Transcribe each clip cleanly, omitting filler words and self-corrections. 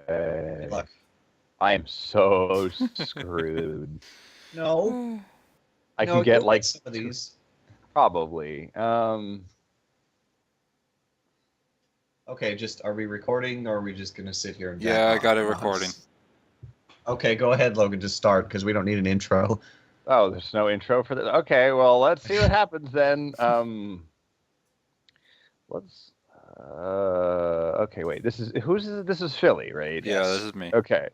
Good luck. I am so screwed. No. I No, can get you'll like some of these. probably. Okay, just are we recording or are we just gonna sit here and jack Yeah, I off? got it recording. Okay, go ahead, Logan. Just start because we don't need an intro. Oh, there's no intro for this. Okay, well, let's see what happens then. Let's. Okay, wait. This is this is Philly, right? Yeah, Yes. this is me. Okay.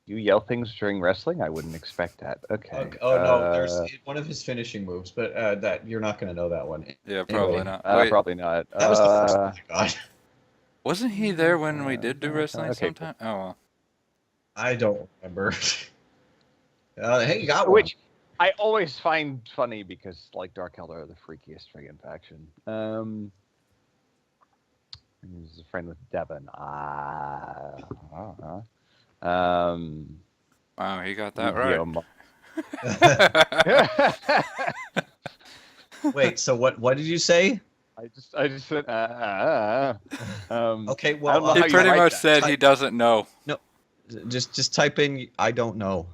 You yell things during wrestling? I wouldn't expect that. Okay. Oh no, there's one of his finishing moves, but that you're not gonna know that one. Yeah, probably Anyway, not. Wait, Probably not. That was the first one I got. wasn't he there when we did do wrestling okay, sometime? Oh, well. I don't remember. Hey, you got one. Which I always find funny because, like, Dark Elder are the freakiest friggin' faction. He's a friend with Devin. Wow, he got that right. Wait, so what did you say? I just said. Okay, well, He pretty much that. said he doesn't know. No, just type in I don't know.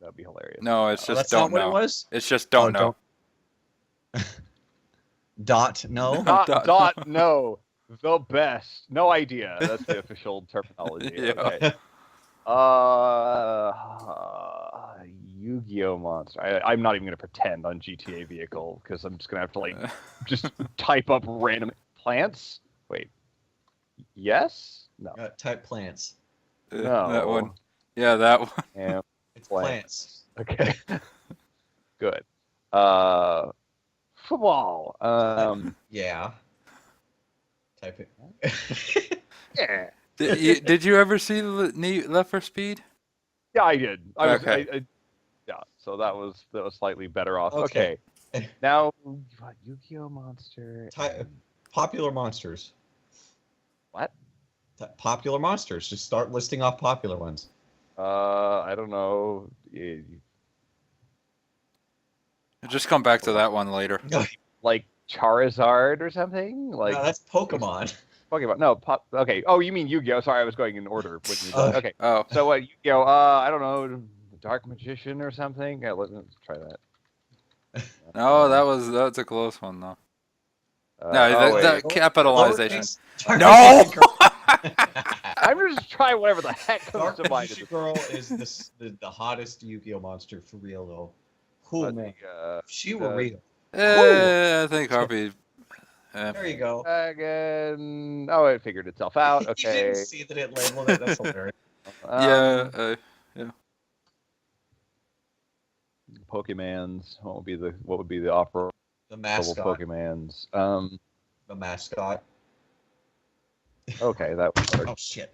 That'd be hilarious. No, it's just That's don't not know. what it was. It's just don't know. Dot no. Dot no. The best. No idea. That's the official terminology. Yeah. Okay. Yu-Gi-Oh monster. I'm not even gonna pretend on GTA vehicle because I'm just gonna have to like just type up random plants. Wait. Yes? No. Type plants. No. That one. Yeah, that one. Yeah. It's plants. Okay. Good. Football. Yeah. Type it. Yeah. Did you ever see Left for Speed? Yeah, I did. Okay. Yeah, so that was slightly better off. Okay. Okay. Now, Yu-Gi-Oh monster. Popular monsters. What? Popular monsters. Just start listing off popular ones. I don't know. Just come back to that one later. Like Charizard or something? Like No, that's Pokemon. Pokemon. No, okay. Oh, you mean Yu-Gi-Oh? Sorry, I was going in order. Okay. Oh. So what? Yu-Gi-Oh? I don't know. Dark Magician or something. Yeah, let's try that. No, that's a close one though. Wait. The capitalization. Dark No! I'm just trying whatever the heck comes Dark to mind. Magician Girl is the hottest Yu-Gi-Oh monster for real though. Cool man. If she were real. I think Harpy. There you go. Again. Oh, it figured itself out. You Okay. didn't see that it labeled it. That's hilarious. Yeah. Pokemans. What would be the opera? The mascot. Pokemans. The mascot. Okay, that would work. Oh shit.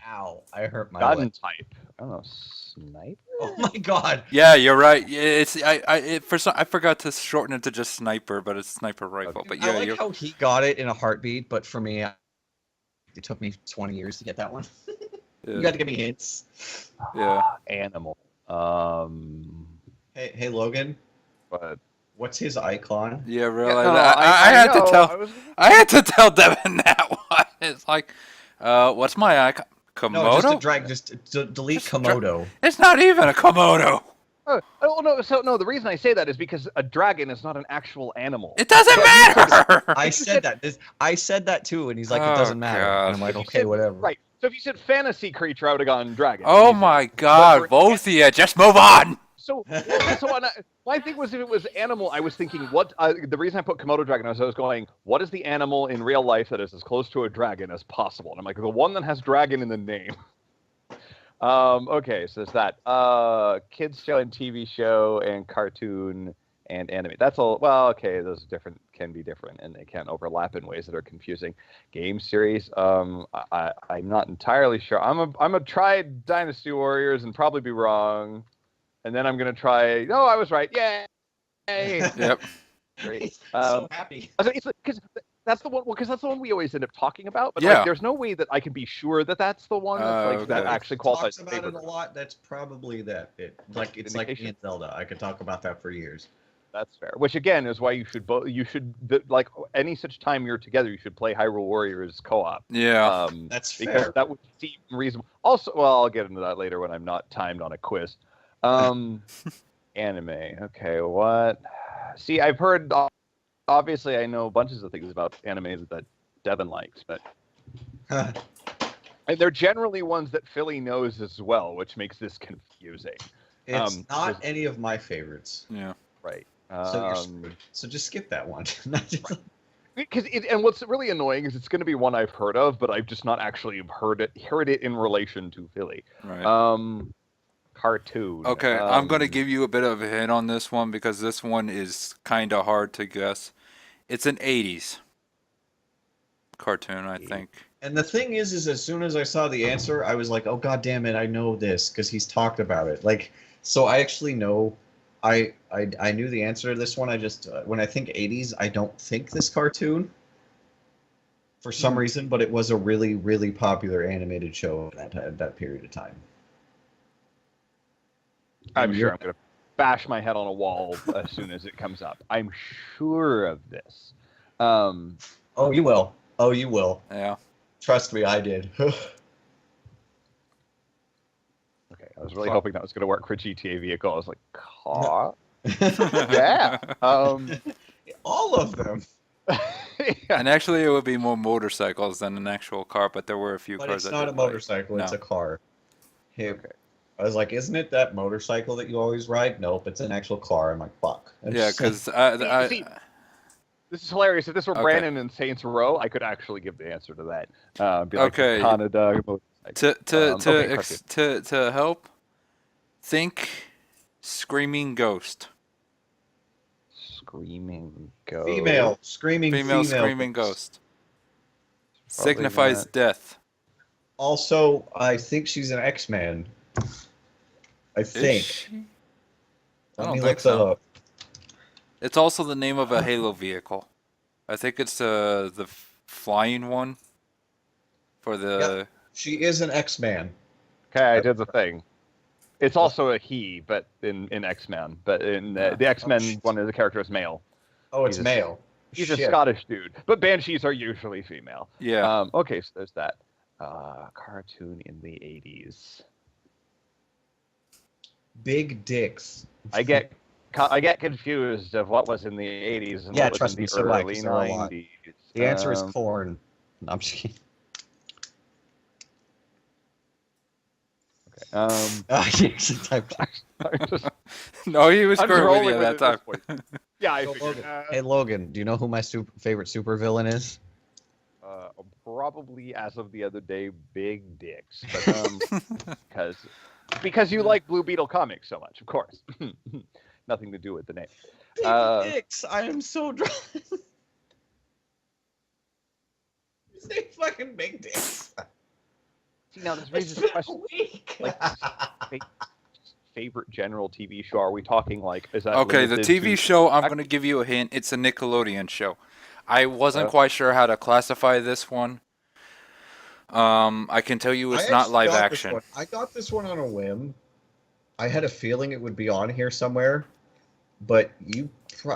Ow! I hurt my Gun leg. type. I don't know. Sniper. Oh my god. Yeah, you're right. It's I forgot to shorten it to just sniper, but it's sniper rifle. Okay. But yeah, I like how he got it in a heartbeat, but for me, it took me 20 years to get that one. You got to give me hints. Yeah. Animal. Hey, Logan. But What's his icon? Yeah, really. no, I had know. to tell. I had to tell Devin that one. It's like, what's my icon? Komodo? No, just to drag. Just delete Komodo. It's not even a Komodo. Oh no! So no, the reason I say that is because a dragon is not an actual animal. It doesn't matter. I said that. I said that too, and he's like, "It doesn't matter." God. And I'm like, "Okay, whatever." Right. So if you said fantasy creature, I would have gone dragon. Oh Easy. my God, both of you, just move on. So my thing was, if it was animal, I was thinking what. The reason I put Komodo dragon was I was going, what is the animal in real life that is as close to a dragon as possible? And I'm like, the one that has dragon in the name. Okay, so there's that. Kids show and TV show and cartoon and anime. That's all. Well, okay, those can be different, and they can overlap in ways that are confusing. Game series. I'm not entirely sure. I'm a try Dynasty Warriors and probably be wrong. And then I'm gonna try. No, I was right. Yay! Yep. Great. So happy. It's because that's the one. Well, because that's the one we always end up talking about. But Yeah. like, there's no way that I can be sure that that's the one that Okay. actually qualifies. Talks about it a lot. That's probably that. Like it's like me and Zelda. I could talk about that for years. That's fair. Which again is why you should like any such time you're together, you should play Hyrule Warriors co-op. Yeah. That's because fair. that would seem reasonable. Also, well, I'll get into that later when I'm not timed on a quiz. Anime. Okay, what? See, I've heard. Obviously, I know bunches of things about anime that Devin likes, but and they're generally ones that Philly knows as well, which makes this confusing. It's not any of my favorites. Yeah. Right. So just skip that one. And what's really annoying is it's going to be one I've heard of, but I've just not actually heard it in relation to Philly. Right. Cartoon. Okay, I'm going to give you a bit of a hint on this one because this one is kind of hard to guess. It's an 80s cartoon, I think. And the thing is as soon as I saw the answer, I was like, oh, God damn it, I know this because he's talked about it. Like, so I actually know, I knew the answer to this one. I just, when I think 80s, I don't think this cartoon for some reason, but it was a really, really popular animated show at that period of time. I'm sure I'm going to bash my head on a wall as soon as it comes up. I'm sure of this. Oh, you will. Oh, you will. Yeah. Trust me, I did. Okay, I was really hoping that was going to work for GTA Vehicle. I was like, car? Yeah. All of them. Yeah. And actually, it would be more motorcycles than an actual car, but there were a few But cars it's that not a did, like- motorcycle, it's No. a car. Hey, Okay. I was like, isn't it that motorcycle that you always ride? Nope, it's an actual car. I'm like, fuck. Yeah, because See, this is hilarious. If this were Okay. Brandon and Saints Row, I could actually give the answer to that. Be like, Okay. Canada motorcycle. to help, think Screaming Ghost. Screaming Ghost. Female, screaming Female Screaming Ghost. Probably Signifies not. death. Also, I think she's an X-Man. I think. Is she? I Let don't me think look that so. up. It's also the name of a Halo vehicle. I think it's the flying one for the. She is an X-Man. Okay, I did the thing. It's also a he, but in X-Men. But in the X-Men, one of the characters is male. Oh, it's He's a- male. He's a Shit. Scottish dude. But Banshees are usually female. Yeah. Okay, so there's that. Cartoon in the 80s. Big dicks. I get confused of what was in the 80s and Yeah, what was trust in me, the so do I, early 'cause there are a lot. 90s. The answer is corn. No, I'm just kidding. Okay. I actually typed it. No, he was I'm just screwing with rolling you with that it time. at this point. Yeah, I So, figured. Logan. Hey, Logan, do you know who my favorite supervillain is? Probably as of the other day, Big Dicks, but because you like Blue Beetle comics so much, of course. Nothing to do with the name. Big dicks. I am so drunk. Say fucking big dicks. See, now this It's raises been a a question. week. Like, favorite general TV show? Are we talking like is that Okay, the limited TV to- show, I'm going to give you a hint. It's a Nickelodeon show. I wasn't quite sure how to classify this one. I can tell you it's I not actually live got this action. one. I got this one on a whim. I had a feeling it would be on here somewhere, but you.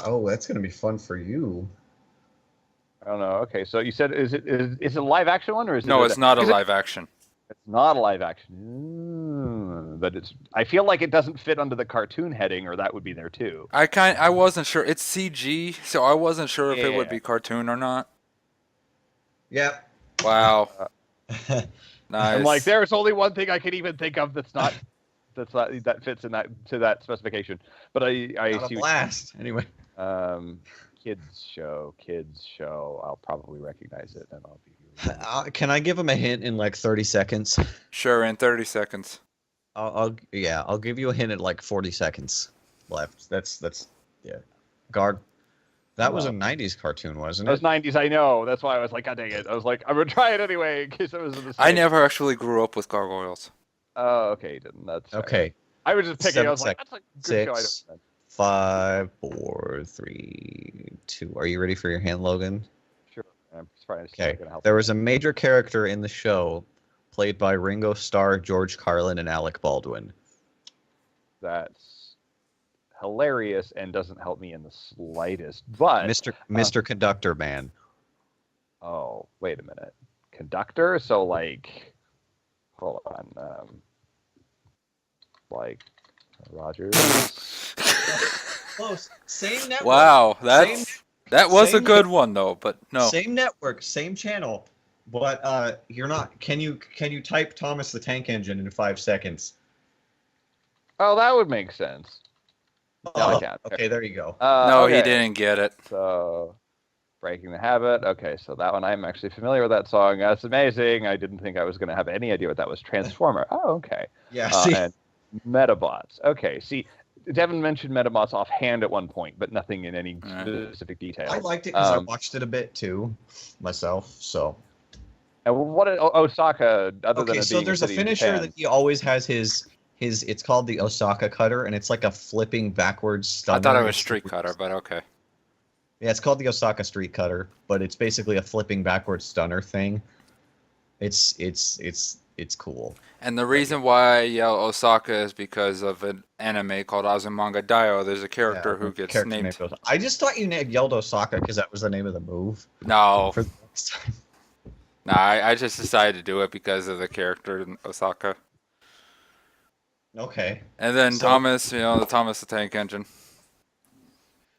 Oh, that's gonna be fun for you. I don't know. Okay, so you said is it a live action one or is it? No, it's not a because live action. It's not a live action. But it's. I feel like it doesn't fit under the cartoon heading, or that would be there too. I wasn't sure. It's CG, so I wasn't sure if it would Yeah. be cartoon or not. Yep. Wow. Nice. I'm like, there's only one thing I can even think of that fits in that specification. But I Got see a blast. Anyway. kids show. I'll probably recognize it, and I'll be. Can I give him a hint in like 30 seconds? Sure, in 30 seconds. I'll give you a hint at like 40 seconds left. That's yeah. Guard. That was a 90s cartoon, wasn't Those it? 90s, I know. That's why I was like, God dang it. I was like, I'm going to try it anyway in case it was a mistake. I never actually grew up with gargoyles. Oh, okay. You didn't. That's fair. Okay. I was just picking. I was 7 like, that's a good show. I 6, don't know. 5, 4, 3, 2. Are you ready for your hint, Logan? Sure. I'm just trying to see Okay. if I can help. There was a major character in the show played by Ringo Starr, George Carlin, and Alec Baldwin. That's hilarious and doesn't help me in the slightest. But Mr. Conductor Man. oh, wait a minute, conductor. So like, hold on, like Rogers. Close. Same network. Wow, Same, that was a same good one though, but no. Same network, same channel, but you're not. Can you type Thomas the Tank Engine in 5 seconds? Oh, that would make sense. No, I can't. Okay, there you go. No, okay. he didn't get it. So, Breaking the Habit. Okay, so that one I'm actually familiar with that song. That's amazing. I didn't think I was going to have any idea what that was. Transformer. Oh, okay. Yeah. See. And Metabots. Okay. See, Devin mentioned Metabots offhand at one point, but nothing in any specific detail. I liked it because I watched it a bit too, myself. So. And what Osaka? Other than Okay, it so being there's a city in finisher Japan, that he always has his. It's called the Osaka Cutter, and it's like a flipping backwards stunner. I thought it was Street Cutter, but okay. Yeah, it's called the Osaka Street Cutter, but it's basically a flipping backwards stunner thing. It's cool. And the reason why I yell Osaka is because of an anime called Azumanga Daioh. There's a character who gets named. I just thought you yelled Osaka because that was the name of the move. No, For the next time. no, I just decided to do it because of the character in Osaka. Okay. And then So- Thomas, the Thomas the Tank Engine.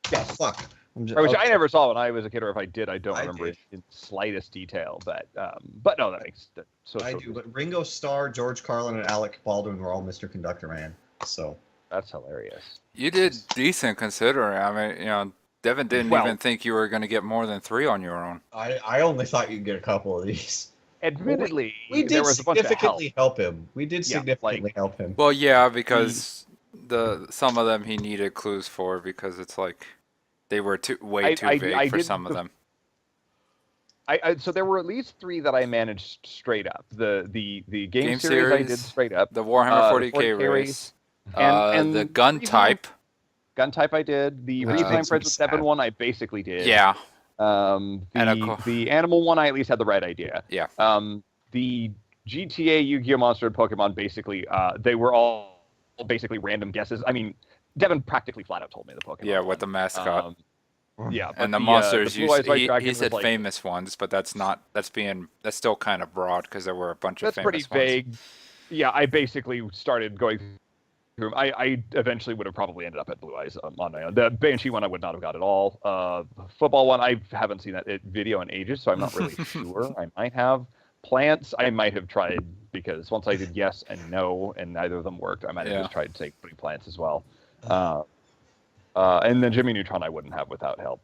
Yeah, fuck. which okay. I never saw when I was a kid, or if I did, I don't I remember did. it in slightest detail. But no, that makes so. I do, but Ringo Starr, George Carlin, and Alec Baldwin were all Mr. Conductor Man. So That's hilarious. You did decent considering. I mean, Devin didn't even think you were going to get more than 3 on your own. I only thought you'd get a couple of these. Admittedly, We there did was a bunch of help. significantly help him. We did Yeah, significantly help him. Well, yeah, because some of them he needed clues for because it's like they were way too vague for some of them. So there were at least 3 that I managed straight up. The game series I did straight up. The Warhammer 40K 40K race. And the gun type. Gun type I did. The Redesign Friends with 7 one I basically did. Yeah. The animal one I at least had the right idea. Yeah. The GTA, Yu-Gi-Oh! Monster, and Pokemon basically they were all basically random guesses. I mean, Devin practically flat out told me the Pokemon. Yeah, with the mascot. Yeah, and the monsters Blue Eyes White Dragon he said was famous ones, but that's still kind of broad because there were a bunch of famous ones. That's pretty vague. Yeah, I basically started going through. I eventually would have probably ended up at Blue Eyes on my own. The Banshee one I would not have got at all. Football one I haven't seen that video in ages, so I'm not really sure. I might have. Plants I might have tried because once I did yes and no and neither of them worked, I might have just tried to take putting plants as well. And then Jimmy Neutron I wouldn't have without help.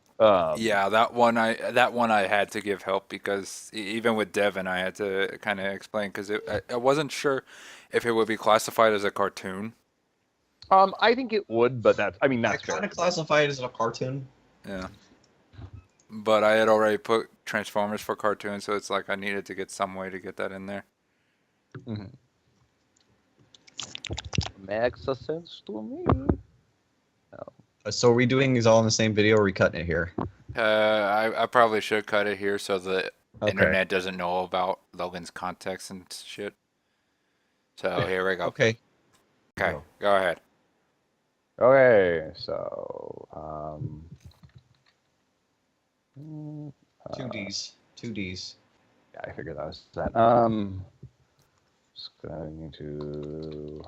Yeah, that one I had to give help because even with Devin I had to kind of explain because I wasn't sure if it would be classified as a cartoon. I think it would, but that's I fair. kind of classify it as a cartoon. Yeah. But I had already put Transformers for cartoon, so it's like I needed to get some way to get that in there. Mm-hmm. Makes sense to me. So are we doing these all in the same video, or are we cutting it here? I probably should cut it here so the internet doesn't know about Logan's context and shit. So here we go. Okay. Okay, go ahead. Okay, so 2Ds. Yeah, I figured that was that. Just going to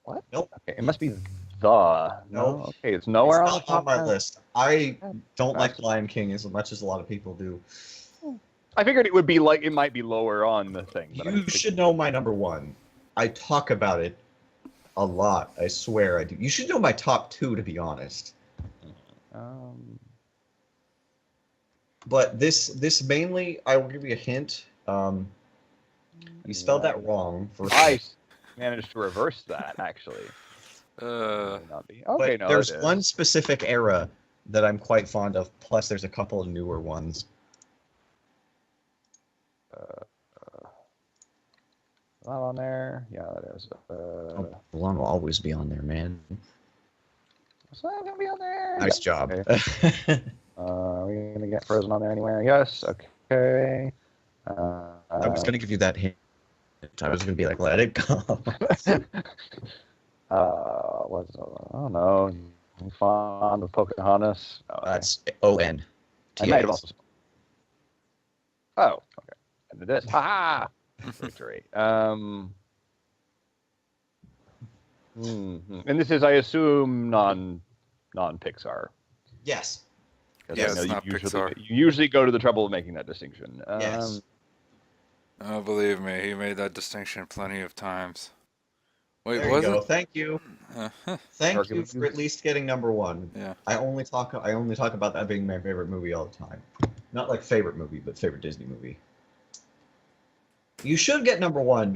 what? Nope. Okay, it must be the. No. Nope. Okay, it's nowhere It's on not on my list. I don't like Nice. Lion King as much as a lot of people do. I figured it would be like it might be lower on the thing. But You should know my number 1. I talk about it a lot. I swear I do. You should know my top 2, to be honest. But this mainly, I will give you a hint. You spelled that wrong. I managed to reverse that actually. Not be. Okay, no, there's one specific era that I'm quite fond of. Plus, there's a couple of newer ones. Not on there. Yeah, that is. One will always be on there, man. It's not gonna be on there. Nice job. Okay. Are we gonna get Frozen on there anywhere? Yes. Okay. I was gonna give you that hint. I was gonna be like, let it go. What's I don't know. I'm fond of Pocahontas. Oh, okay. That's O-N. I might have also. Oh, okay. And it is. Ha! Victory. And this is, I assume, non-Pixar. Yes. Yeah, I know it's not Pixar. you usually go to the trouble of making that distinction. Yes. Oh, believe me, he made that distinction plenty of times. Wait, There you was go. it? Thank you. Thank you for at least getting number one. Yeah. I only talk about that being my favorite movie all the time. Not like favorite movie, but favorite Disney movie. You should get number one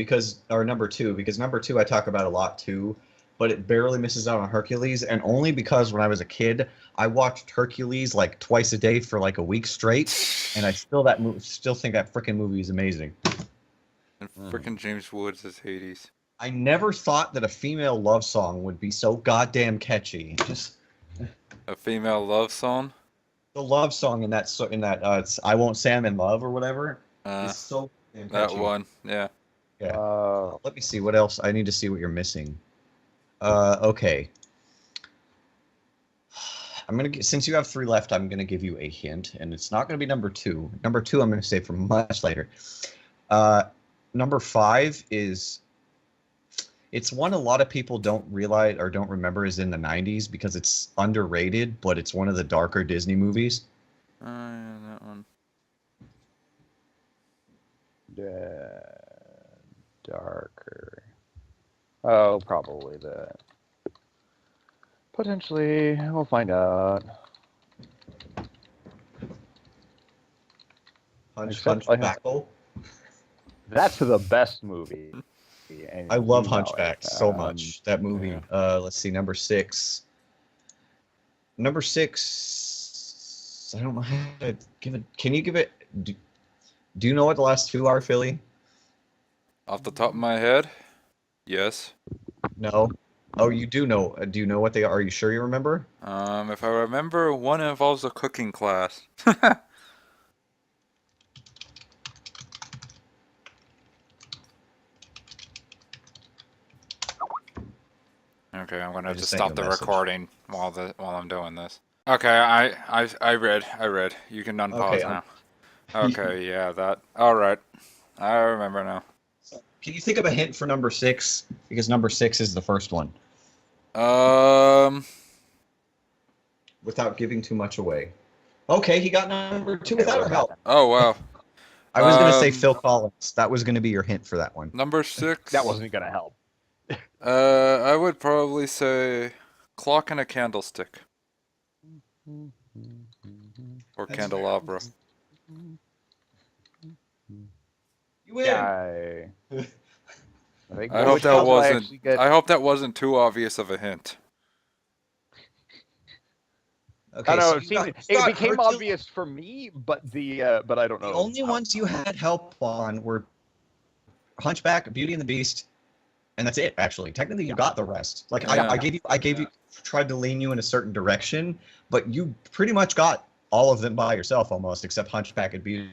or number two, because number two I talk about a lot too, but it barely misses out on Hercules, and only because when I was a kid, I watched Hercules like twice a day for like a week straight, and I still think that freaking movie is amazing. And freaking James Woods is Hades. I never thought that a female love song would be so goddamn catchy. Just A female love song? the love song in that it's I Won't Say I'm in Love or whatever is so damn That catchy. one, yeah. Yeah. Let me see what else. I need to see what you're missing. Okay. Since you have 3 left, I'm gonna give you a hint, and it's not gonna be number 2. Number 2 I'm gonna save for much later. Number 5 is. It's one a lot of people don't realize or don't remember is in the 90s because it's underrated, but it's one of the darker Disney movies. Yeah, that one. Darker. Oh, probably the. Potentially, we'll find out. Hunchbackle. That's the best movie. I love Hunchback so much. That movie. Yeah. Let's see, number 6. Number 6. I don't know how to give it. Can you give it? Do you know what the last 2 are, Philly? Off the top of my head, yes. No. Oh, you do know. Do you know what they are? Are you sure you remember? If I remember, one involves a cooking class. Okay, I'm gonna have to stop the recording while I'm doing this. Okay, I read. You can unpause now. Okay, yeah, that. All right, I remember now. Can you think of a hint for number 6? Because number 6 is the first one. Without giving too much away. Okay, he got number 2 without our help. Oh wow. I was gonna say Phil Collins. That was gonna be your hint for that one. Number 6. That wasn't gonna help. I would probably say Clock and a Candlestick. Or Candelabra. You win. Yeah, I hope that wasn't too obvious of a hint. Okay, I know, so it became obvious for me, but but I don't know. The only ones you had help on were Hunchback, Beauty and the Beast, and that's it. Actually, technically, you got the rest. Like I gave you, tried to lean you in a certain direction, but you pretty much got all of them by yourself almost, except Hunchback and Beauty.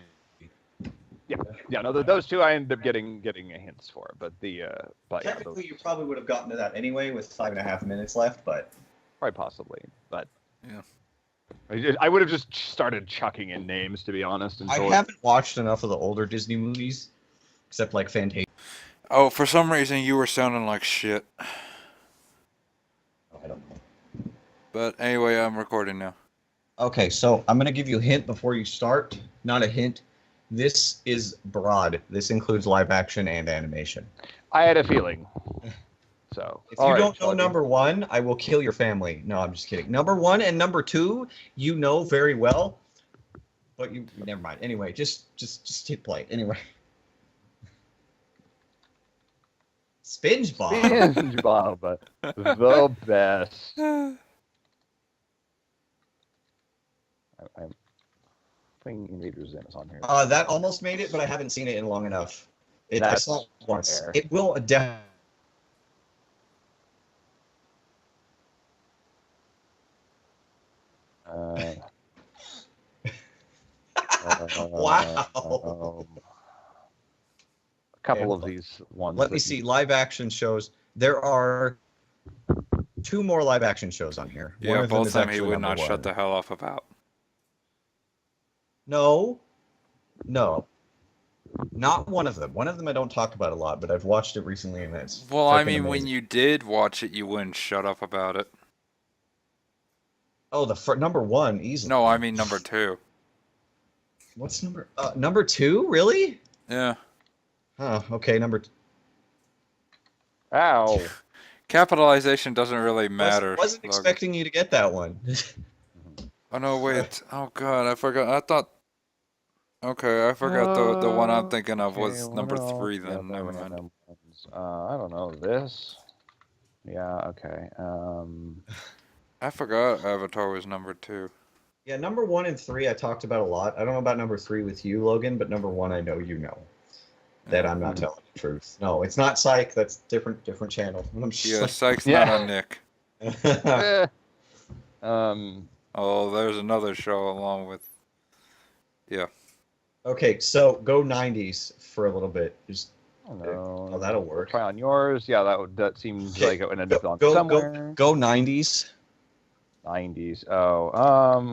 Yeah. No, those 2 I ended up getting hints for, but Technically, you probably would have gotten to that anyway with 5.5 minutes left, but quite possibly, but yeah. I would have just started chucking in names, to be honest. I haven't watched enough of the older Disney movies, except like Fantasia. Oh, for some reason you were sounding like shit. I don't know. But anyway, I'm recording now. Okay, so I'm going to give you a hint before you start. Not a hint. This is broad. This includes live action and animation. I had a feeling. So if you don't know number 1, I will kill your family. No, I'm just kidding. Number 1 and number 2, you know very well, but you never mind. Anyway, just hit play. Anyway, SpongeBob, the best. I'm putting Invader Zim on here. That almost made it, but I haven't seen it in long enough. I saw it once. Fair. It will definitely. Wow. A couple of these ones. Let me see. Live action shows. There are 2 more live action shows on here. Yeah, one of them both is them he actually would number not one. shut the hell up about. No. Not one of them. One of them I don't talk about a lot, but I've watched it recently and it's well, I mean, amazing. when you did watch it, you wouldn't shut up about it. Oh, number 1 easily. No, I mean number 2. What's number 2? Really? Yeah. Oh, okay, number. Ow. Capitalization doesn't really matter. Wasn't expecting you to get that one. Oh no, wait. Oh god, I forgot. I thought. Okay, I forgot the one I'm thinking of was number 3. Then never mind. I don't know this. Yeah. Okay. I forgot Avatar was number 2. Yeah, number 1 and 3 I talked about a lot. I don't know about number 3 with you, Logan, but number 1 I know you know. That I'm not telling the truth. No, it's not Psych. That's different channel. Yeah, Psych's not on Nick. Oh, there's another show along with. Yeah. Okay, so go 90s for a little bit. Just oh, that'll work. Try on yours. Yeah, that seems like it would end up on somewhere. Go 90s. 90s. Oh,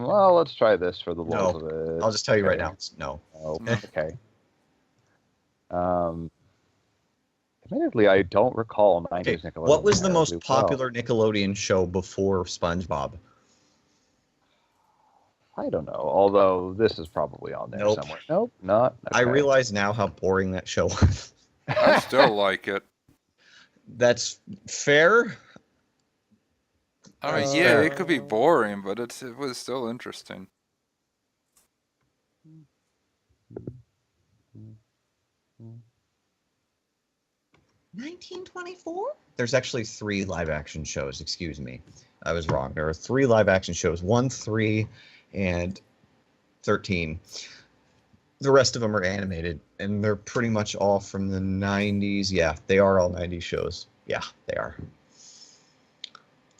well, let's try this for the love of it. I'll just tell you right now. No. Oh, okay. Admittedly, I don't recall 90s Nickelodeon. What was the most popular Nickelodeon show before SpongeBob? I don't know, although this is probably on there somewhere. Nope, not. Okay. I realize now how boring that show was. I still like it. That's fair. I mean, yeah, it could be boring, but it was still interesting. $19.24? There's actually 3 live-action shows. Excuse me, I was wrong. There are 3 live-action shows. 1, 3, and 13. The rest of them are animated, and they're pretty much all from the 90s. Yeah, they are all 90s shows. Yeah, they are.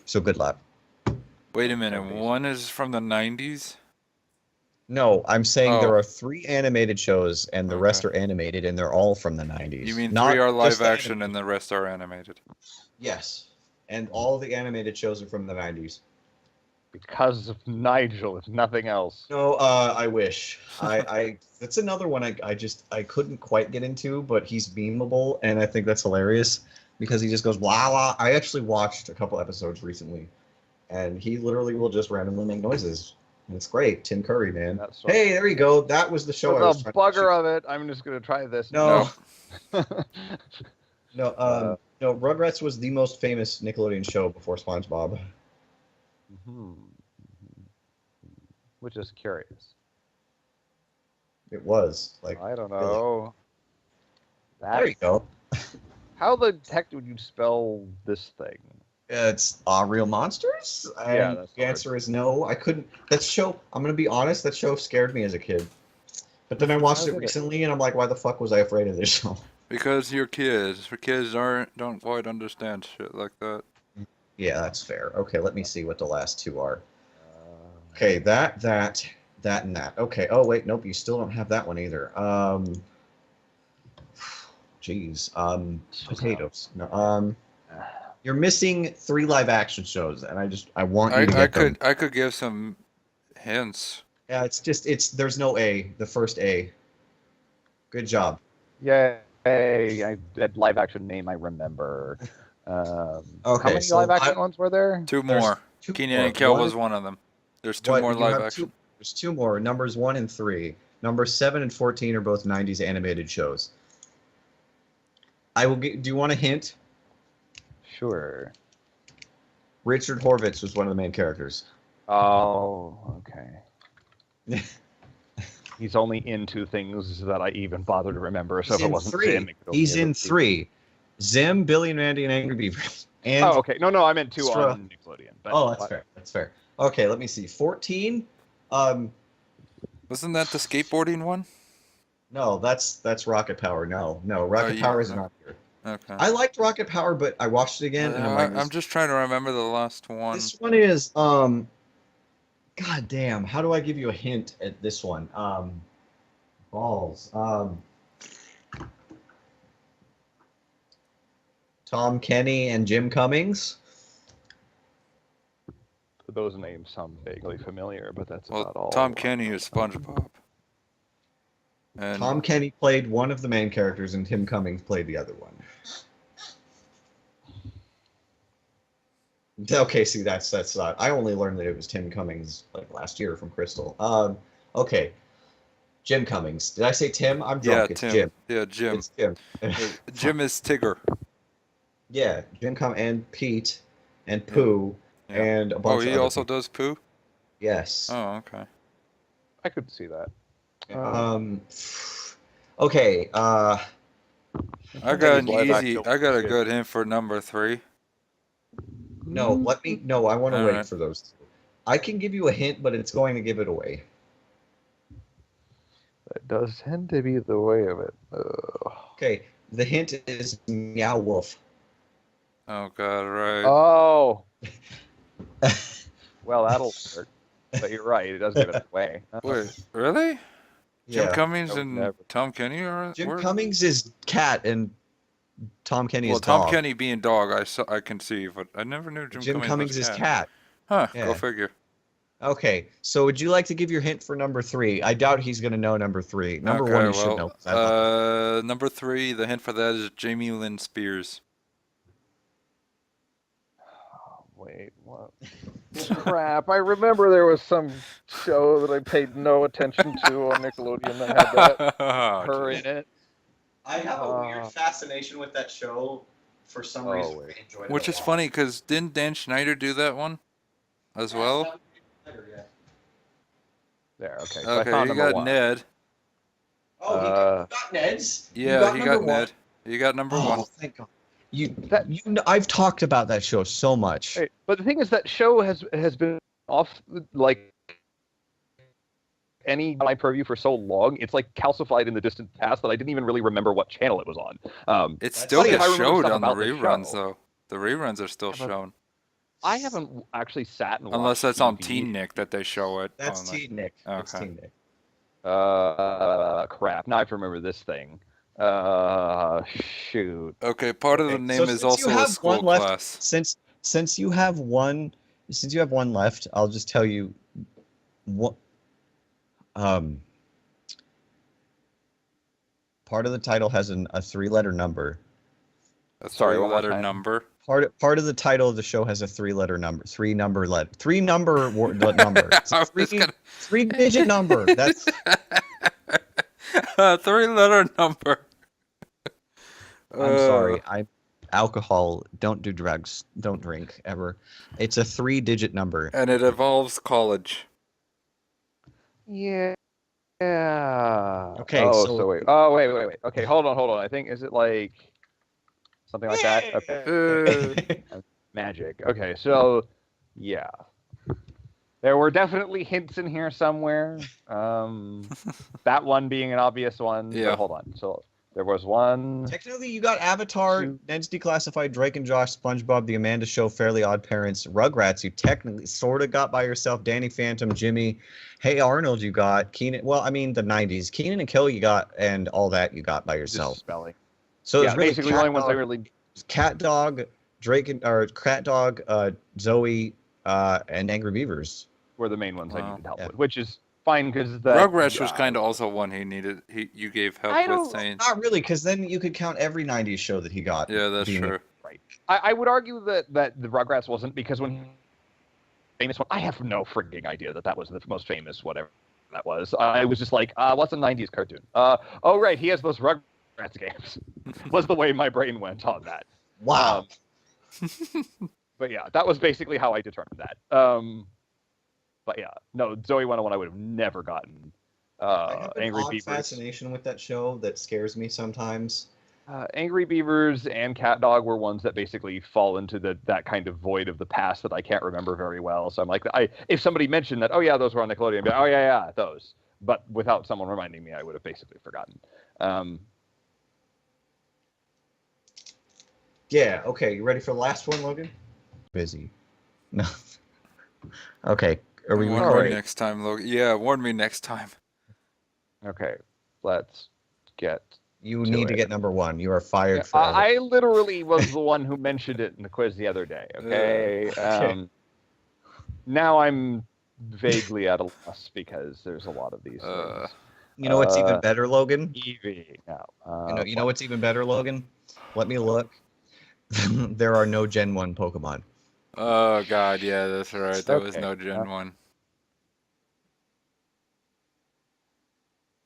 So good luck. Wait a minute, 1 is from the 90s? No, I'm saying there are 3 animated shows, and the rest are animated, and they're all from the 90s. You mean 3 are live action and the rest are animated? Yes, and all the animated shows are from the 90s. Because of Nigel, if nothing else. No, I wish. That's another one I couldn't quite get into, but he's memeable, and I think that's hilarious because he just goes blah blah. I actually watched a couple episodes recently, and he literally will just randomly make noises. And it's great. Tim Curry, man. Hey, there you go. That was the show I was trying to bugger of it. I'm just gonna try this. No. No, Rugrats was the most famous Nickelodeon show before SpongeBob. Which is curious. It was like I don't know. There you go. How the heck would you spell this thing? It's Real Monsters? Yeah, the answer is no. I couldn't. That show, I'm going to be honest, that show scared me as a kid. But then I watched it recently, and I'm like, why the fuck was I afraid of this show? Because you're kids. Kids don't quite understand shit like that. Yeah, that's fair. Okay, let me see what the last 2 are. Okay, that, and that. Okay, oh, wait, nope, you still don't have that one either. Jeez. Potatoes. No, you're missing 3 live action shows, and I want you to get them. I could give some hints. Yeah, there's no A. The first A. Good job. Yay! That live action name I remember. Okay, how many live action ones were there? 2 more. Keenan and Kel was one of them. There's 2 more live action. There's 2 more. Numbers 1 and 3. Numbers 7 and 14 are both 90s animated shows. Do you want a hint? Sure. Richard Horvitz was one of the main characters. Oh, okay. He's only in 2 things that I even bother to remember, so if it wasn't 3. Zim, He's in 3. Zim, Billy and Randy, and Angry Beaver. And okay. No, I meant 2 on Nickelodeon. But that's fair. That's fair. Okay, let me see. 14. Wasn't that the skateboarding one? No, that's Rocket Power. No, Rocket Power isn't on here. Okay. I liked Rocket Power, but I watched it again, and I'm just trying to remember the last one. This one is God damn. How do I give you a hint at this one? Balls. Tom Kenny and Jim Cummings. those names sound vaguely familiar, but that's about all. Tom Kenny is SpongeBob. And Tom Kenny played one of the main characters, and Tim Cummings played the other one. Okay, see, that's not. I only learned that it was Tim Cummings like last year from Crystal. Okay, Jim Cummings. Did I say Tim? I'm drunk. It's Tim. Jim. Yeah, Jim. It's Jim. Jim is Tigger. Yeah, Jim Cummings and Pete and Pooh and a bunch of. Oh, he also does Pooh? Yes. Oh, okay. I could see that. Okay. I got a good hint for number 3. No, No, I want to wait right. for those two. I can give you a hint, but it's going to give it away. That does tend to be the way of it. Okay, the hint is Meow Wolf. Oh God, right. Oh. Well, that'll work. But you're right. It does give it away. Wait, really? Yeah. Jim Cummings and Tom Kenny are. Jim Cummings is cat and Tom Kenny is dog. Well, Tom Kenny being dog, I can see, but I never knew Jim Cummings is cat. Huh? Yeah. Go figure. Okay, so would you like to give your hint for number 3? I doubt he's going to know number 3. Number 1 you should know. Number 3, the hint for that is Jamie Lynn Spears. Oh, wait, what? Crap! I remember there was some show that I paid no attention to on Nickelodeon that had that her in it. I have a weird fascination with that show for some reason. I enjoyed it Which is funny because didn't Dan Schneider do that one as well? There, okay. So Okay, you got 1. Ned. Oh, he got Ned's. Yeah, he got Ned. You got number 1. Oh, thank God. I've talked about that show so much. Right. But the thing is, that show has been off like any my purview for so long. It's like calcified in the distant past that I didn't even really remember what channel it was on. It still gets showed on the reruns, though. The reruns are still shown. I haven't actually sat and watched unless that's on TV. Teen Nick that they show it. That's Teen Nick. Okay. That's Teen Nick. Crap. Now I have to remember this thing. Shoot. Okay, part of the name is also a school class. Since you have one left, I'll just tell you what part of the title has a 3-letter number. A 3-letter number. Part of the title of the show has a 3-letter number. 3-number number. It's a 3-digit number. That's a 3-letter number. I'm sorry. Alcohol. Don't do drugs. Don't drink ever. It's a 3-digit number. And it involves college. Yeah. Okay. So wait. Oh, wait. Okay, hold on. I think, is it like something like that? Okay. Magic. Okay, so yeah. There were definitely hints in here somewhere. That one being an obvious one. Yeah. But hold on. So there was one. Technically, you got Avatar, Ned's Declassified, Drake and Josh, SpongeBob, The Amanda Show, Fairly Odd Parents, Rugrats. You technically sort of got by yourself. Danny Phantom, Jimmy, Hey Arnold. You got Keenan. Well, I mean the '90s. Keenan and Kel. You got, and all that you got by yourself. Just spelling. So yeah, it's really basically the only ones I really. Cat Dog, Drake and Cat Dog, Zoe, and Angry Beavers Were the main ones I needed help with, which is fine because the Rugrats was kind of also one he needed. You gave help with saying not really, because then you could count every '90s show that he got. Yeah, that's true. Right. I would argue that the Rugrats wasn't, because when famous one, I have no freaking idea that was the most famous whatever that was. I was just like, what's a '90s cartoon? Oh right, he has those Rugrats games. Was the way my brain went on that. Wow. But yeah, that was basically how I determined that. But yeah, no, Zoe 101 I would have never gotten. I have an Angry odd Beavers. fascination with that show that scares me sometimes. Angry Beavers and Cat Dog were ones that basically fall into that kind of void of the past that I can't remember very well. So I'm like, if somebody mentioned that, oh yeah, those were on Nickelodeon, I'd be like, oh yeah, those. But without someone reminding me, I would have basically forgotten. Yeah. Okay. You ready for the last one, Logan? Busy. No. Okay. Are we warn me next time, Logan? Yeah, warn me next time. Okay. Let's get. You need to get number 1. You are fired forever. I literally was the one who mentioned it in the quiz the other day. Okay. Now I'm vaguely at a loss because there's a lot of these things. You know what's even better, Logan? Eevee. No. You know what's even better, Logan? Let me look. There are no Gen 1 Pokemon. Oh god, yeah, that's right. There was no Gen 1.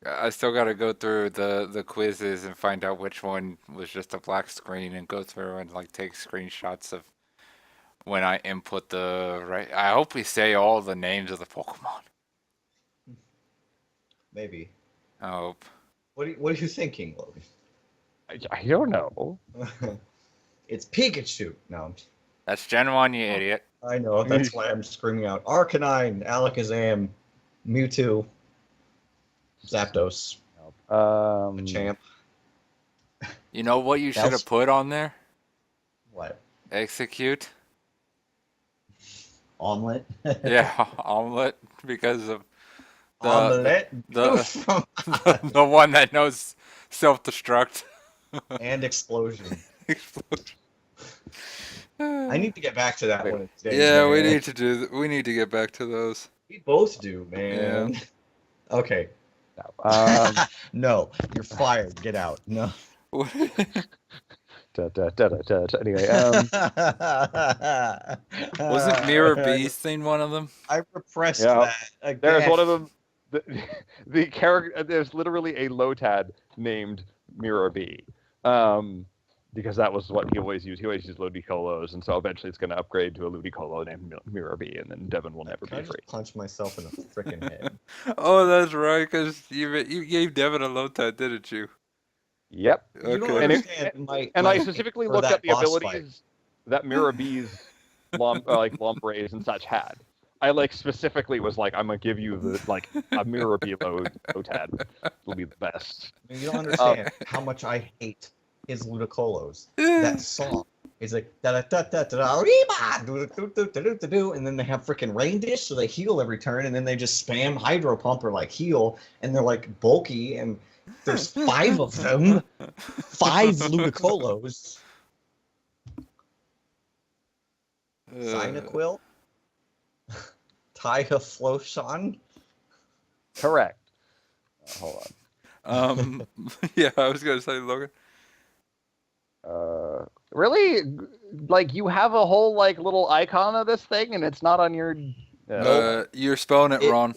I still gotta go through the quizzes and find out which one was just a black screen and go through and like take screenshots of when I input the right. I hope we say all the names of the Pokemon. Maybe. I hope. What are you thinking, Logan? I don't know. It's Pikachu. No. That's Gen 1, you idiot. I know. That's why I'm screaming out Arcanine, Alakazam, Mewtwo, Zapdos, Machamp. You know what you should have put on there? What? Execute. Omelet. Yeah, omelet because of the omelet. The one that knows self-destruct and explosion. I need to get back to that one. Yeah, man. We need to get back to those. We both do, man. Yeah. Okay. No, you're fired. Get out. No. Anyway, wasn't Mirror Beast thing one of them? I repressed that. Again. There's one of them. The character. There's literally a Lotad named Mirror B. Because that was what he always used. He always used Ludicolo's, and so eventually it's going to upgrade to a Ludicolo named Mirror B, and then Devin will never be free. I punch myself in the freaking head. Oh, that's right, because you gave Devin a Lotad, didn't you? Yep. Okay. You don't understand I specifically looked at the abilities that Mirror B's Lombres and such had. I specifically was like, I'm gonna give you a Mirror B Lotad. It'll be the best. You don't understand how much I hate his Ludicolos. That song is like da da da da da da, and then they have freaking rain dish, so they heal every turn, and then they just spam Hydro Pump or heal, and they're bulky, and there's 5 of them, 5 Ludicolos. Cyanoquil, Typhlosion. Correct. Hold on. Yeah, I was gonna say, Logan. Really? You have a whole little icon of this thing, and it's not on your. You're spelling it wrong.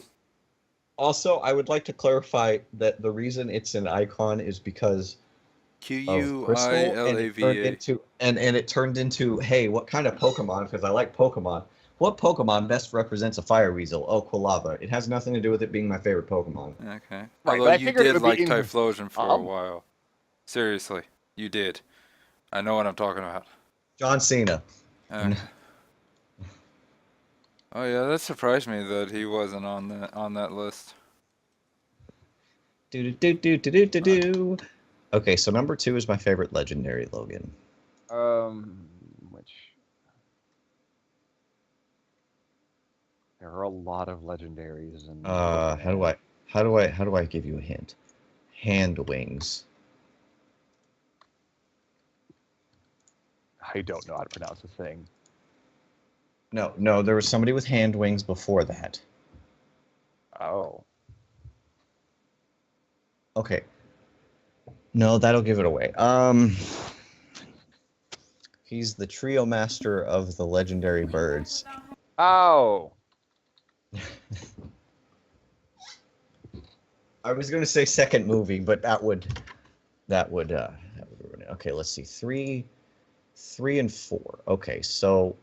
Also, I would like to clarify that the reason it's an icon is because QUILAVA. And it turned into, hey, what kind of Pokemon? Because I like Pokemon. What Pokemon best represents a fire weasel? Oh, Quilava. It has nothing to do with it being my favorite Pokemon. Okay. Although you did like Typhlosion for a while. Seriously, you did. I know what I'm talking about. John Cena. Oh yeah, that surprised me that he wasn't on that list. Okay, so number 2 is my favorite legendary, Logan. Which there are a lot of legendaries and. How do I give you a hint? Hand wings. I don't know how to pronounce this thing. No, there was somebody with hand wings before that. Oh. Okay. No, that'll give it away. He's the trio master of the legendary birds. Oh. I was going to say second movie, but that would ruin it. Okay, let's see. 3 and 4. Okay, so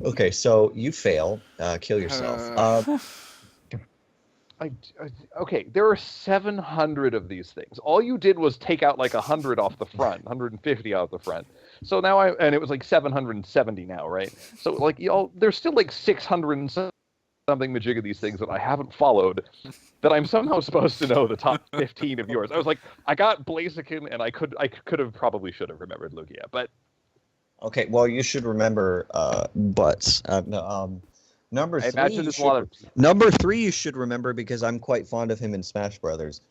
okay, so you fail. Kill yourself. Okay, there are 700 of these things. All you did was take out 100 off the front, 150 off the front. So now and it was 770 now, right? So there's still 600 and something majig of these things that I haven't followed, that I'm somehow supposed to know the top 15 of yours. I was I got Blaziken, and I could have probably should have remembered Lugia, but. Okay, well, you should remember butts. Number 3. Number 3 you should remember because I'm quite fond of him in Smash Brothers.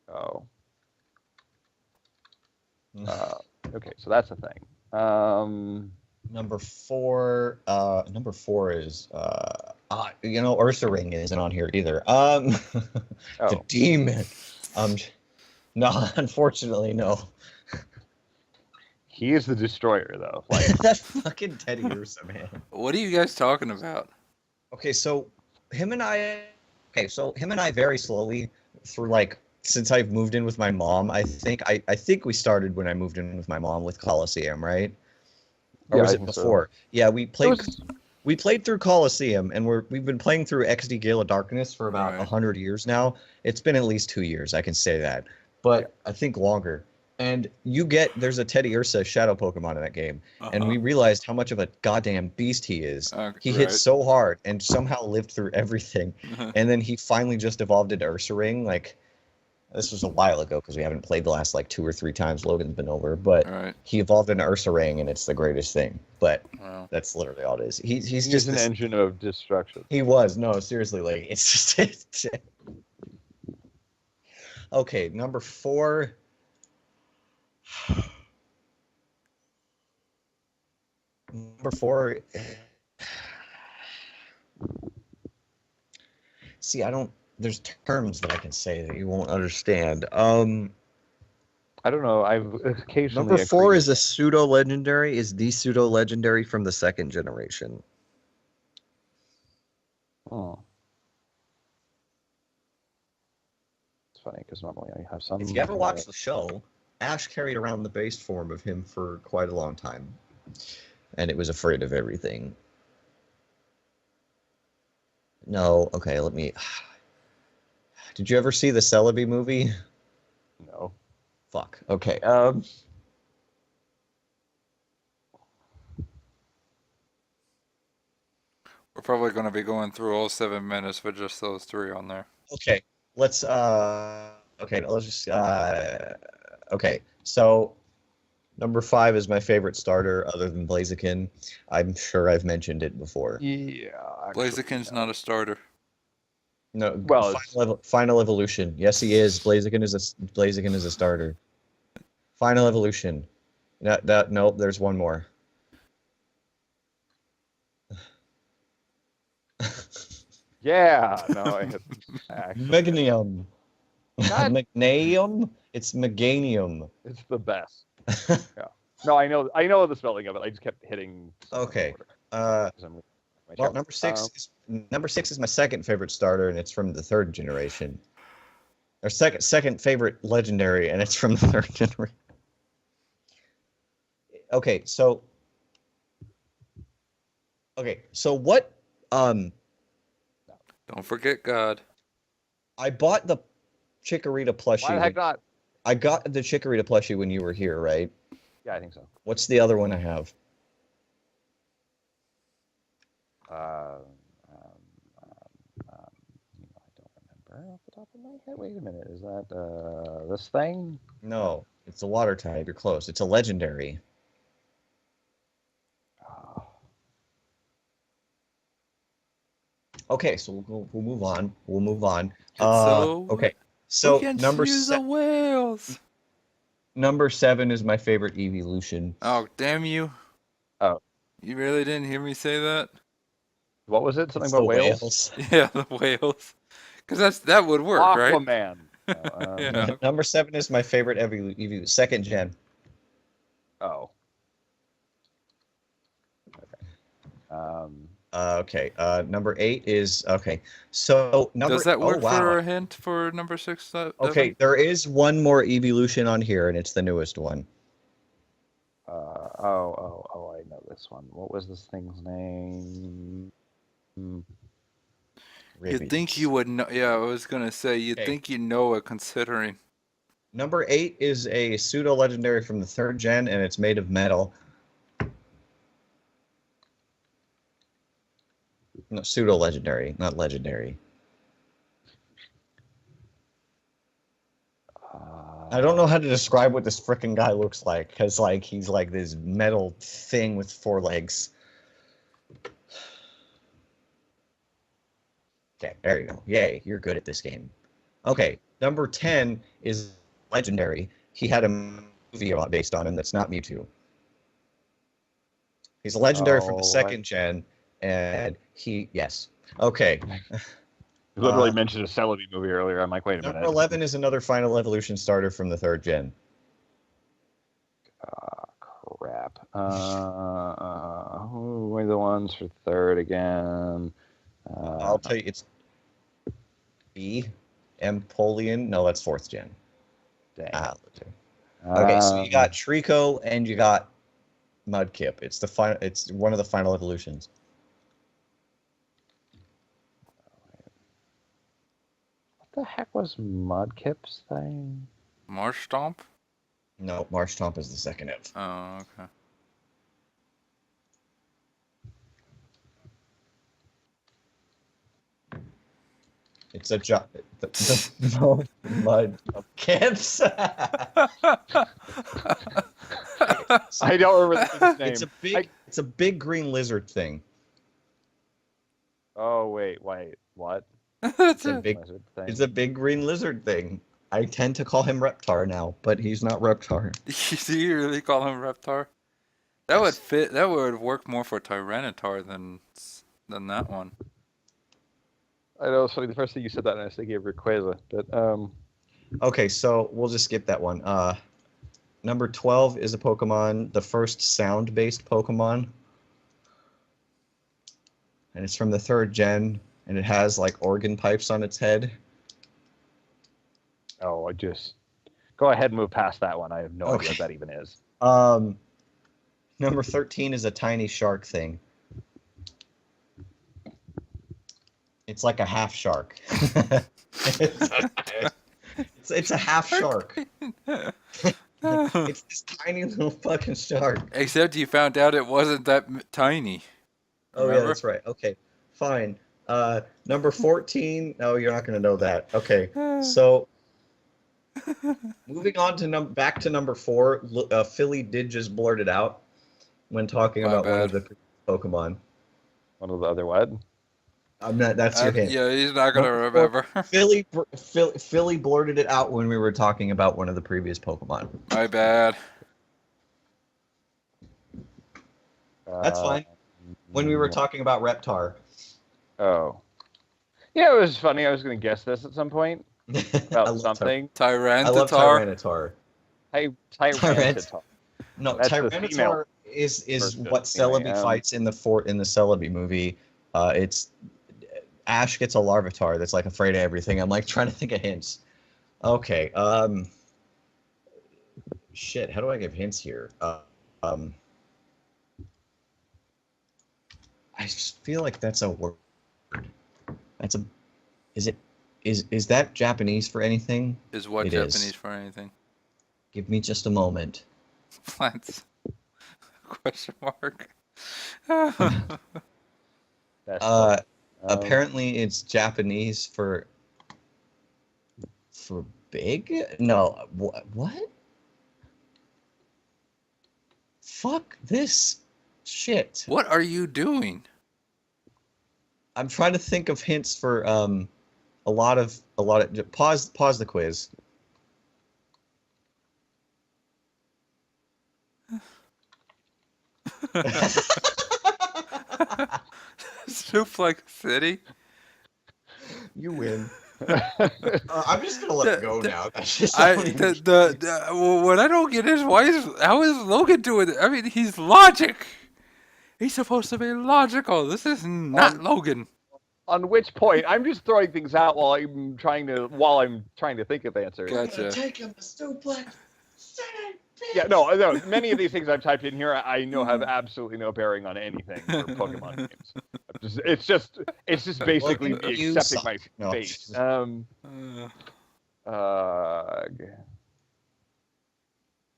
Oh. Okay, so that's a thing. Number 4. Number 4 is Ursa Ring isn't on here either. The demon. No, unfortunately, no. He is the destroyer, though. Like that fucking Teddy Ursa, man. What are you guys talking about? Okay, so him and I very slowly through since I've moved in with my mom. I think we started when I moved in with my mom with Coliseum, right? Or was it before? So. Yeah, we played through Coliseum, and we've been playing through XD Gale of Darkness for about 100 years now. It's been at least 2 years, I can say that, but I think longer. And there's a Teddy Ursa shadow Pokemon in that game, and we realized how much of a goddamn beast he is. He hits so hard and somehow lived through everything, and then he finally just evolved into Ursa Ring. This was a while ago because we haven't played the last 2 or 3 times Logan's been over, but he evolved into Ursa Ring, and it's the greatest thing. But that's literally all it is. He's just an engine of destruction. He was. No, seriously, it's just okay, number 4. Number 4. See, there's terms that I can say that you won't understand. I don't know. I've occasionally. Number 4 is a pseudo legendary. Is the pseudo legendary from the 2nd generation? Oh, it's funny because normally I have some. If you ever watch the show, Ash carried around the base form of him for quite a long time, and it was afraid of everything. No, okay, let me. Did you ever see the Celebi movie? No. Fuck. Okay. We're probably going to be going through all 7 minutes with just those 3 on there. Okay. Let's just okay. So number 5 is my favorite starter other than Blaziken. I'm sure I've mentioned it before. Yeah. Blaziken's not a starter. No, well, final evolution. Yes, he is. Blaziken is a starter. Final evolution. Nope. There's one more. Yeah. No. Meganium. Magnium. It's Meganium. It's the best. Yeah. No, I know the spelling of it. I just kept hitting. Okay. Well, number 6 is my second favorite starter, and it's from the 3rd generation. Or second favorite legendary, and it's from the 3rd generation. Okay, so what? Don't forget God. I bought the Chikorita plushie. Why the heck not? I got the Chikorita plushie when you were here, right? Yeah, I think so. What's the other one I have? I don't remember off the top of my head. Wait a minute, is that this thing? No, it's a water type. You're close. It's a legendary. Okay, so we'll move on. We'll move on. Okay, so number 7 is my favorite evolution. Oh, damn you! Oh, you really didn't hear me say that? What was it? Something about whales? Yeah, the whales. Because that would work, Aquaman. Right? Yeah. Number 7 is my favorite evolution, 2nd gen. Oh. Okay. Number 8 is okay. So does that work for a hint for number 6? Okay, there is one more evolution on here, and it's the newest one. I know this one. What was this thing's name? You'd think you would know. Yeah, I was gonna say you'd think you know it, considering. Number 8 is a pseudo legendary from the 3rd gen, and it's made of metal. No, pseudo legendary, not legendary. I don't know how to describe what this frickin' guy looks like, because he's like this metal thing with 4 legs. Okay, there you go. Yay, you're good at this game. Okay, number 10 is legendary. He had a based on him that's not Mewtwo. He's a legendary from the second gen, and yes. Okay. You literally mentioned a Celebi movie earlier. I'm like, wait a minute. Number 11 is another Final Evolution starter from the third gen. Crap. Who are the ones for third again? I'll tell you, it's B. Empoleon. No, that's fourth gen. Dang. Okay, so you got Trico and you got Mudkip. It's the final. It's one of the Final Evolutions. What the heck was Mudkip's thing? Marshtomp? No, Marshtomp is the second ev. Oh, okay. It's a job. No mud kids. I don't remember his name. It's a big green lizard thing. Oh wait, what? It's a big green lizard thing. I tend to call him Reptar now, but he's not Reptar. Do you really call him Reptar? That would fit. That would work more for Tyranitar than that one. I know it's funny. The first thing you said that, and I was thinking of Rayquaza, but Okay, so we'll just skip that one. Number 12 is a Pokemon, the first sound-based Pokemon, and it's from the third gen, and it has like organ pipes on its head. Oh, go ahead and move past that one. I have no idea what that even is. Number 13 is a tiny shark thing. It's like a half shark. It's a half shark. It's this tiny little fucking shark. Except you found out it wasn't that tiny. Oh, yeah, that's right. Okay, fine. Number 14. No, you're not going to know that. Okay, so moving on to back to number 4. Philly did just blurt it out when talking about one of the Pokemon. One of the other what? I'm not. That's your hint. Yeah, he's not gonna remember. Philly blurted it out when we were talking about one of the previous Pokemon. My bad. That's fine. When we were talking about Reptar. Oh. Yeah, it was funny. I was going to guess this at some point. About something. Tyranitar. I love Tyranitar. Tyranitar. No, Tyranitar is what Celebi fights in the Celebi movie. It's Ash gets a Larvitar that's like afraid of everything. I'm like trying to think of hints. Okay. Shit. How do I give hints here? I just feel like that's a word. Is that Japanese for anything? Is what Japanese for anything? Give me just a moment. Plants. Question mark. Apparently it's Japanese for big? No, what? Fuck this shit. What are you doing? I'm trying to think of hints for a lot of pause the quiz. Suplex City. You win. I'm just gonna let it go now. That's just what I don't get is how is Logan doing it? I mean, he's logic. He's supposed to be logical. This is not Logan. On which point? I'm just throwing things out while I'm trying to think of answers. Gotcha. Take him to Suplex City. Yeah, no. Many of these things I've typed in here, I know have absolutely no bearing on anything for Pokemon games. It's just basically me accepting my fate.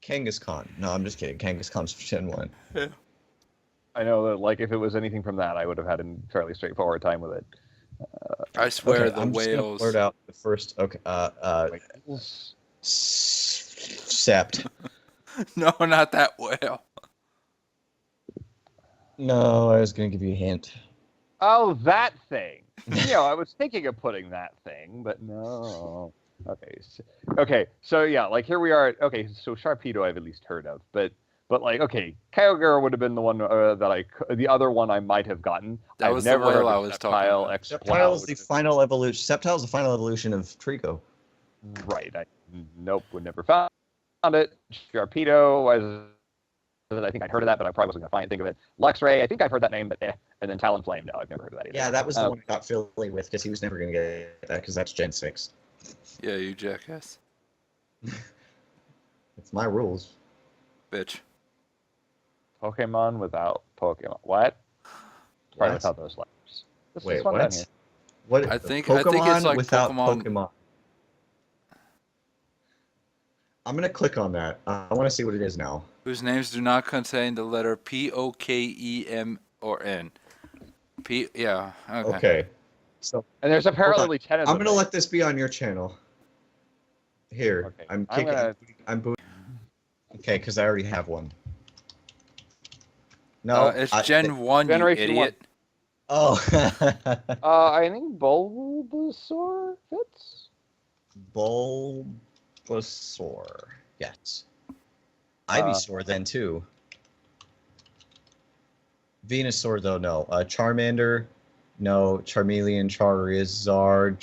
Kangaskhan. No, I'm just kidding. Kangaskhan's for Gen 1. Yeah. I know that, like, if it was anything from that, I would have had a fairly straightforward time with it. I swear okay, I'm whales. Just gonna blurt out the first. Okay. Sept. No, not that whale. No, I was gonna give you a hint. Oh, that thing. I was thinking of putting that thing, but no. So yeah, like here we are. Okay, so Sharpedo I've at least heard of, but like okay, Kyogre would have been the one the other one I might have gotten. That was the whale I was talking about. Sceptile is the final evolution. Sceptile is the final evolution of Trico. Right. Nope. Would never found it. Sharpedo. I think I'd heard of that, but I probably wasn't gonna think of it. Luxray. I think I've heard that name, but And then Talonflame. No, I've never heard of that either. Yeah, that was the one I got Philly with because he was never gonna get that because that's Gen 6. Yeah, you jackass. It's my rules. Bitch. Pokemon without Pokemon. What? Right without those letters. Wait, what? What? I think Pokemon it's like without Pokemon. I'm gonna click on that. I want to see what it is now. Whose names do not contain the letter P, O, K, E, M, or N. Yeah. Okay. Okay. So. And there's apparently 10 of them. I'm gonna let this be on your channel. Here. Okay. I'm booting. Okay, because I already have one. No, it's Gen 1, you idiot. 1. Oh. I think Bulbasaur fits? Bulbasaur. Yes. Ivysaur then too. Venusaur though, no. Charmander, no. Charmeleon, Charizard,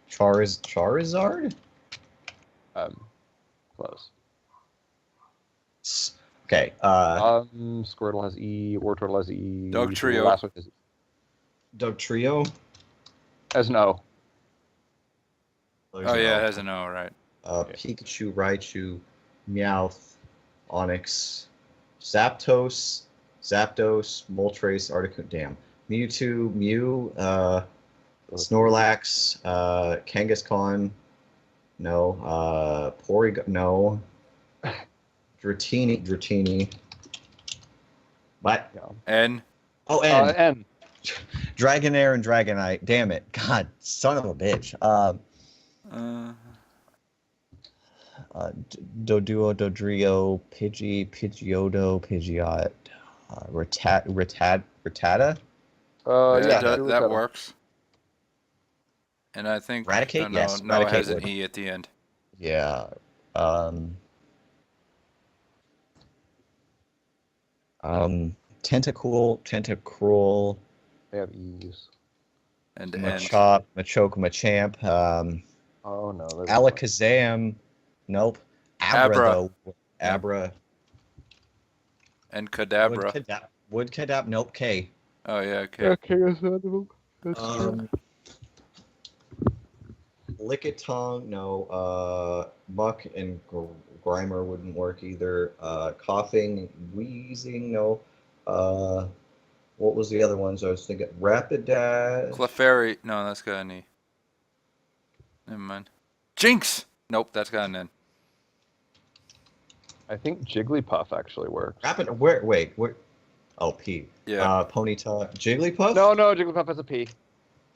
Charizard? Close. Okay. Squirtle has E. Wartortle has E. Dugtrio. Dugtrio? Has an O. Oh yeah, it has an O, right. Pikachu, Raichu, Meowth, Onix, Zapdos, Moltres, Articuno, damn. Mewtwo, Mew, Snorlax, Kangaskhan, no. Porygon, no. Dratini. What? N. Oh, N. N. Dragonair and Dragonite. Damn it. God, son of a bitch. Doduo, Dodrio, Pidgeotto, Pidgeot, Rattata? That works. And I think Raticate? Yes. No, it has an E at the end. Yeah. Tentacruel. They have E's. And Machop, Machoke, Machamp. Oh no. Alakazam. Nope. Abra. Though. Abra. And Kadabra. Woodcadab. Nope. K. Oh yeah. K. Yeah, K is one of them. That's true. Lickitung. No. Muck and Grimer wouldn't work either. Coughing, Wheezing. No. What was the other ones I was thinking? Rapidash. Clefairy. No, that's got an E. Never mind. Jinx. Nope, that's got an N. I think Jigglypuff actually works. Wait. Oh, P. Yeah. Ponyta. Jigglypuff? No, Jigglypuff has a P.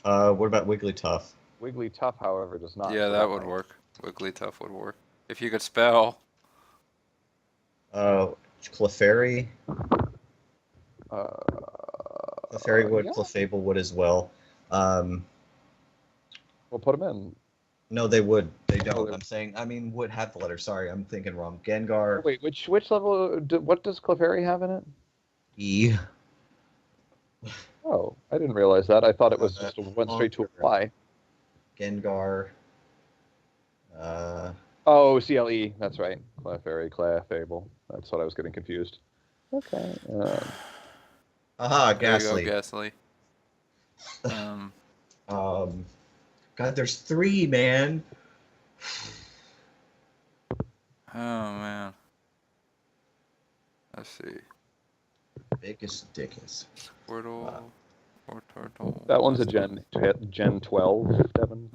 What about Wigglytuff? Wigglytuff, however, does not. Yeah, that would work. Wigglytuff would work. If you could spell. Clefairy. Clefairy would, yeah. Clefable would as well. We'll put them in. No, they would. They don't. Would have the letter. Sorry, I'm thinking wrong. Gengar. Wait, which level? What does Clefairy have in it? E. Oh, I didn't realize that. I thought it was just went straight to a Y. Gengar. Oh, CLE. That's right. Clefable. That's what I was getting confused. Okay. Ghastly. Ghastly. God, there's 3, man. Oh man. Let's see. Biggest Dickus. Squirtle. Or Turtle. That one's a Gen 12, Devin.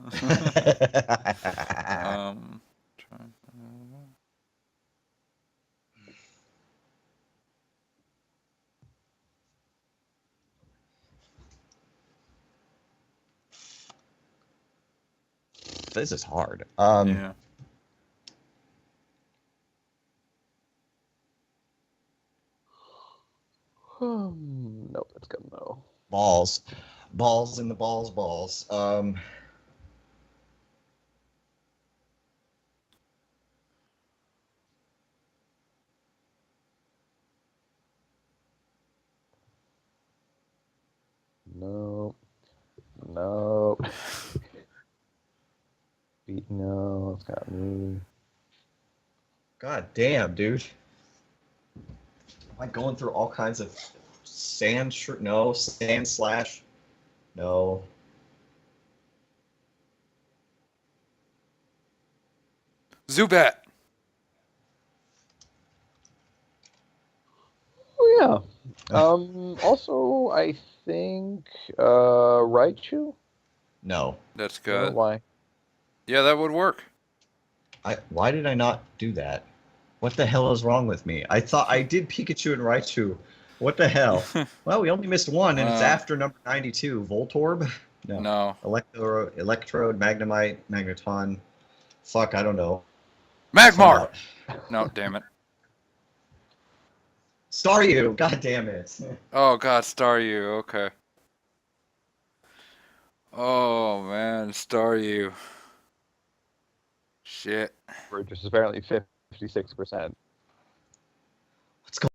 This is hard. Yeah. Nope, that's good. No. Balls in the balls. No, it's got me. God damn, dude. Am I going through all kinds of no, sand slash, no. Zubat. Oh yeah. Also, I think Raichu. No. That's good. Why? Yeah, that would work. Why did I not do that? What the hell is wrong with me? I thought I did Pikachu and Raichu. What the hell? Well, we only missed one, and it's after number 92. Voltorb? No. Electrode, Magnemite, Magneton. Fuck, I don't know. Magmar! No, damn it. Staryu! God damn it. Oh god, Staryu, okay. Oh man, Staryu. Shit. Which is apparently 56%.